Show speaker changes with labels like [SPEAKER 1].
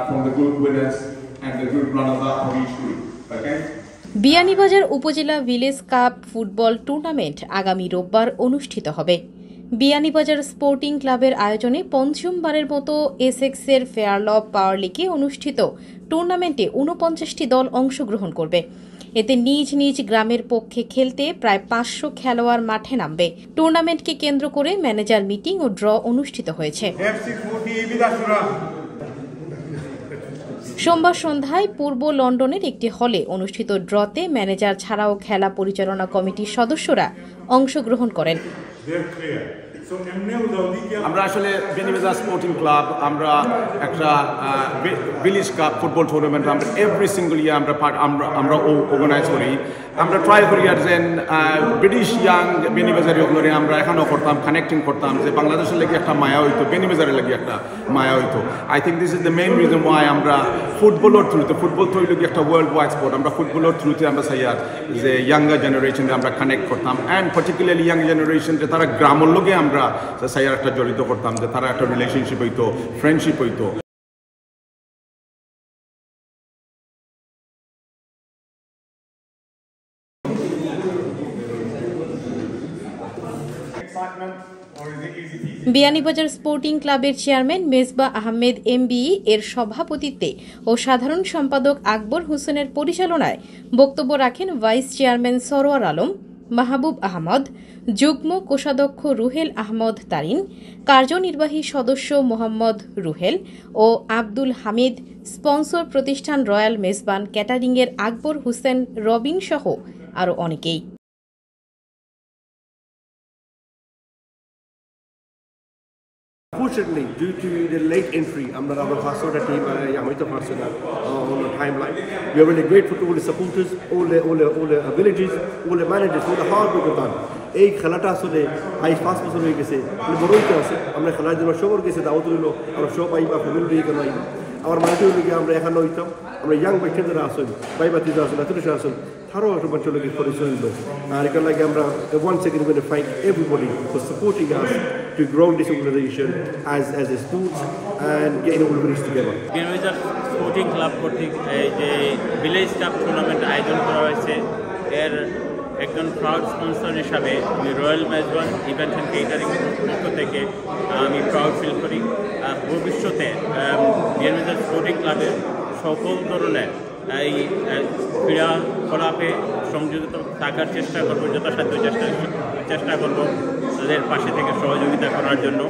[SPEAKER 1] from the group winners and the group runners-up of each group. Okay?
[SPEAKER 2] Beanibazar উপজেলা village cup football tournament আগামী রোববার অনুষ্ঠিত হবে। Beanibazar sporting ক্লাবের আয়োজনে পঞ্চমবারের মতো এসেক্সের ফেয়ারলভ পাওয়ার লিগে অনুষ্ঠিত টুর্নামেন্টে ৪৯টি দল অংশগ্রহণ করবে। এতে নিজ নিজ গ্রামের পক্ষে খেলতে প্রায় ৫০০ খেলোয়াড় মাঠে নামবে। টুর্নামেন্টকে কেন্দ্র করে ম্যানেজার মিটিং ও ড্র অনুষ্ঠিত হয়েছে। সোমবার সন্ধ্যায় পূর্ব লন্ডনের একটি হলে অনুষ্ঠিত ড্রতে ম্যানেজার ছাড়াও খেলা পরিচালনা কমিটির সদস্যরা অংশগ্রহণ করেন।
[SPEAKER 3] আমরা আসলে বিয়ানীবাজার স্পোর্টিং ক্লাব আমরা একটা ভিলেজ কাপ ফুটবল টুর্নামেন্ট আমরা এভরি সিঙ্গল ইয়ার আমরা অর্গানাইজ করি। আমরা ট্রাই করি আর যেন ব্রিটিশ ইয়াং বিয়ানীবাজারিগুলোরে আমরা এখানেও করতাম, কানেক্টিং করতাম যে বাংলাদেশের লাগি একটা মায়া হইতো, বিয়ানীবাজারের লাগি একটা মায়া হইতো। I think this is the main reason why আমরা ফুটবলের থ্রুতে, ফুটবল তো হইল একটা ওয়ার্ল্ড ওয়াইড স্পোর্ট, আমরা ফুটবলের থ্রুতে আমরা চাইয়ার যে ইয়াঙ্গার জেনারেশনকে আমরা কানেক্ট করতাম অ্যান্ড পার্টিকুলারলি ইয়াং জেনারেশন যে তারা গ্রামের লোকে আমরা চাইয়ার একটা জড়িত করতাম, যে তারা একটা রিলেশনশিপ হইতো, ফ্রেন্ডশিপ হইতো।
[SPEAKER 2] বিয়ানীবাজার স্পোর্টিং ক্লাবের চেয়ারম্যান মেজবা আহমেদ এমবি এর সভাপতিত্বে ও সাধারণ সম্পাদক আকবর হোসেনের পরিচালনায় বক্তব্য রাখেন ভাইস চেয়ারম্যান সরোয়ার আলম, মাহবুব আহমদ, যুগ্ম কোষাধ্যক্ষ রুহেল আহমদ তারিন, কার্যনির্বাহী সদস্য মোহাম্মদ রুহেল ও আব্দুল হামিদ, স্পন্সর প্রতিষ্ঠান রয়্যাল মেজবান ক্যাটারিংয়ের আকবর হোসেন রবিন সহ আরও অনেকেই।
[SPEAKER 4] Unfortunately, due to the late entry, I'm not our pastor team, I'm with the pastor on the timeline. We are really grateful to all the supporters, all the villages, all the managers, all the hard work done. এই খেলাটা আসলে 5 বছর হয়ে গেছে, বড়ইতে আছে। আমরা খেলার জন্য সবার গেছে দাওয়াত হইল, আমরা সবাই বা ফ্যামিলি এখানে আইব। আমার মাঝে হইলে আমরা এখানে হইতাম, আমরা ইয়াং বাচ্চা যারা আসেন, বাইবাতিরা আসেন, আত্মীয় আসেন, তারাও একটা বাচ্চা লোকের পরিচয় হইল। আর এখানে লাগে আমরা once again going to thank everybody for supporting us to grow this organization as a sport and getting all the villages together.
[SPEAKER 5] Beanibazar sporting club কর্তৃক এই যে ভিলেজ কাপ টুর্নামেন্ট আয়োজন করা হয়েছে, এর একজন প্রাউড স্পন্সর হিসাবে আমি royal Mezban event and catering পক্ষ থেকে আমি প্রাউড ফিল করি। ভবিষ্যতে বিয়ানীবাজার স্পোর্টিং ক্লাবের সকল ধরনের এই ক্রীড়াকলাপে সংযোজিত থাকার চেষ্টা করবো, যথাসাধ্য চেষ্টা করব তাদের পাশে থেকে সহযোগিতা করার জন্য।